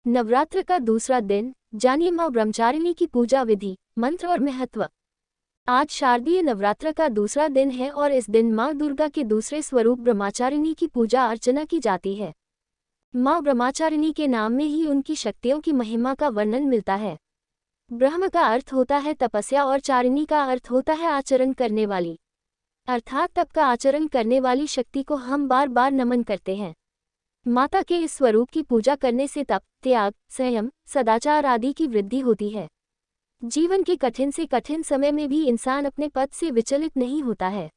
नवरात्र का दूसरा दिन, जानिए मां ब्रह्मचारिणी की पूजा विधि, मंत्र और महत्व। आज शारदीय नवरात्र का दूसरा दिन है और इस दिन मां दुर्गा के दूसरे स्वरूप ब्रह्मचारिणी की पूजा अर्चना की जाती है। मां ब्रह्मचारिणी के नाम में ही उनकी शक्तियों की महिमा का वर्णन मिलता है। ब्रह्म का अर्थ होता है तपस्या और चारिणी का अर्थ होता है आचरण करने वाली, अर्थात तप का आचरण करने वाली शक्ति को हम बार बार नमन करते हैं। माता के इस स्वरूप की पूजा करने से तप, त्याग, संयम, सदाचार आदि की वृद्धि होती है। जीवन के कठिन से कठिन समय में भी इंसान अपने पद से विचलित नहीं होता है।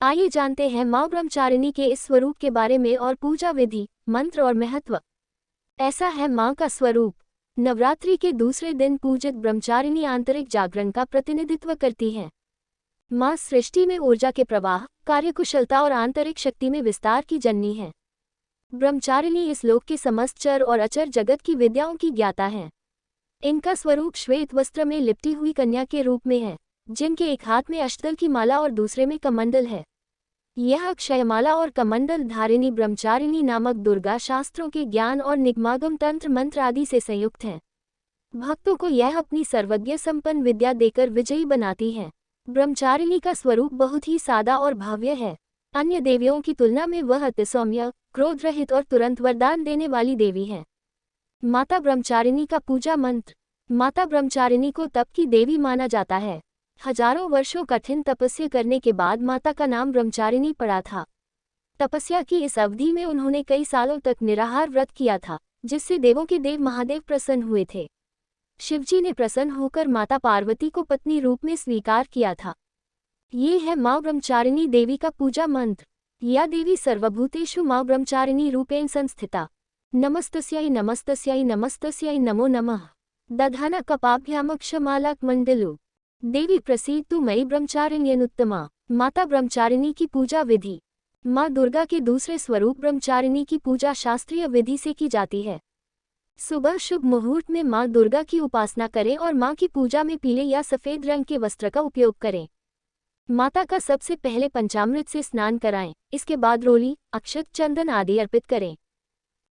आइए जानते हैं मां ब्रह्मचारिणी के इस स्वरूप के बारे में और पूजा विधि, मंत्र और महत्व। ऐसा है मां का स्वरूप। नवरात्रि के दूसरे दिन पूजित ब्रह्मचारिणी आंतरिक जागरण का प्रतिनिधित्व करती हैं। मां सृष्टि में ऊर्जा के प्रवाह, कार्यकुशलता और आंतरिक शक्ति में विस्तार की जननी है। ब्रह्मचारिणी इस लोक के समस्त चर और अचर जगत की विद्याओं की ज्ञाता हैं। इनका स्वरूप श्वेत वस्त्र में लिपटी हुई कन्या के रूप में है, जिनके एक हाथ में अष्टदल की माला और दूसरे में कमंडल है। यह अक्षयमाला और कमंडल धारिणी ब्रह्मचारिणी नामक दुर्गा शास्त्रों के ज्ञान और निगमागम तंत्र मंत्र आदि से संयुक्त हैं। भक्तों को यह अपनी सर्वज्ञ संपन्न विद्या देकर विजयी बनाती हैं। ब्रह्मचारिणी का स्वरूप बहुत ही सादा और भव्य है। अन्य देवियों की तुलना में वह अति सौम्य, क्रोध रहित और तुरंत वरदान देने वाली देवी है। माता ब्रह्मचारिणी का पूजा मंत्र। माता ब्रह्मचारिणी को तप की देवी माना जाता है। हजारों वर्षों कठिन तपस्या करने के बाद माता का नाम ब्रह्मचारिणी पड़ा था। तपस्या की इस अवधि में उन्होंने कई सालों तक निराहार व्रत किया था, जिससे देवों के देव महादेव प्रसन्न हुए थे। शिवजी ने प्रसन्न होकर माता पार्वती को पत्नी रूप में स्वीकार किया था। ये है मां ब्रह्मचारिणी देवी का पूजा मंत्र। या देवी सर्वभूतेषु मां ब्रह्मचारिणी रूपेण संस्थिता। नमस्तस्यै नमस्तस्यै नमस्तस्यै नमो नमः। दधाना कपाभ्यामक्षमालाकमण्डलु। देवी प्रसीदतु मयि ब्रह्मचारिण्यनुत्तमा। माता ब्रह्मचारिणी की पूजा विधि। मां दुर्गा के दूसरे स्वरूप ब्रह्मचारिणी की पूजा शास्त्रीय विधि से की जाती है। सुबह शुभ मुहूर्त में मां दुर्गा की उपासना करें और मां की पूजा में पीले या सफेद रंग के वस्त्र का उपयोग करें। माता का सबसे पहले पंचामृत से स्नान कराएं, इसके बाद रोली, अक्षत, चंदन आदि अर्पित करें।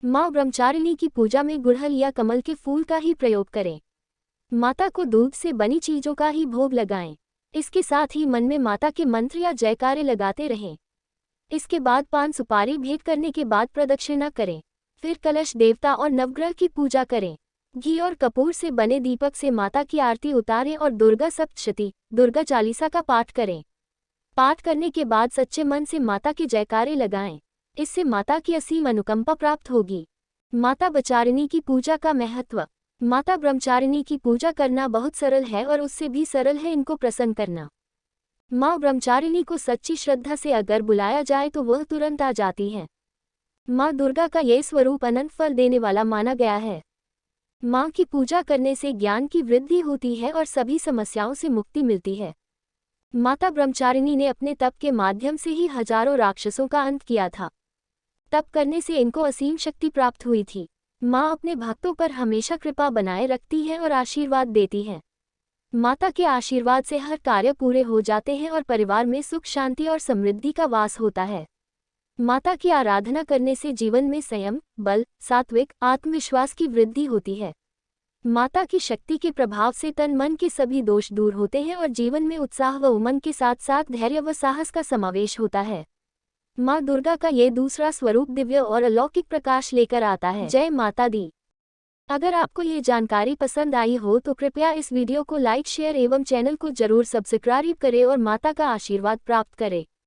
मां ब्रह्मचारिणी की पूजा में गुड़हल या कमल के फूल का ही प्रयोग करें। माता को दूध से बनी चीजों का ही भोग लगाएं। इसके साथ ही मन में माता के मंत्र या जयकारे लगाते रहें। इसके बाद पान सुपारी भेंट करने के बाद प्रदक्षिणा करें। फिर कलश देवता और नवग्रह की पूजा करें। घी और कपूर से बने दीपक से माता की आरती उतारें और दुर्गा सप्तशती, दुर्गा चालीसा का पाठ करें। पाठ करने के बाद सच्चे मन से माता के जयकारे लगाएं। इससे माता की असीम अनुकंपा प्राप्त होगी। माता ब्रह्मचारिणी की पूजा का महत्व। माता ब्रह्मचारिणी की पूजा करना बहुत सरल है और उससे भी सरल है इनको प्रसन्न करना। मां ब्रह्मचारिणी को सच्ची श्रद्धा से अगर बुलाया जाए तो वह तुरंत आ जाती है। मां दुर्गा का यह स्वरूप अनंत फल देने वाला माना गया है। मां की पूजा करने से ज्ञान की वृद्धि होती है और सभी समस्याओं से मुक्ति मिलती है। माता ब्रह्मचारिणी ने अपने तप के माध्यम से ही हजारों राक्षसों का अंत किया था। तप करने से इनको असीम शक्ति प्राप्त हुई थी। मां अपने भक्तों पर हमेशा कृपा बनाए रखती है और आशीर्वाद देती है। माता के आशीर्वाद से हर कार्य पूरे हो जाते हैं और परिवार में सुख, शांति और समृद्धि का वास होता है। माता की आराधना करने से जीवन में संयम, बल, सात्विक, आत्मविश्वास की वृद्धि होती है। माता की शक्ति के प्रभाव से तन मन के सभी दोष दूर होते हैं और जीवन में उत्साह व उमंग के साथ साथ धैर्य व साहस का समावेश होता है। मां दुर्गा का ये दूसरा स्वरूप दिव्य और अलौकिक प्रकाश लेकर आता है। जय माता दी। अगर आपको ये जानकारी पसंद आई हो तो कृपया इस वीडियो को लाइक, शेयर एवं चैनल को जरूर सब्सक्राइब करें और माता का आशीर्वाद प्राप्त करें।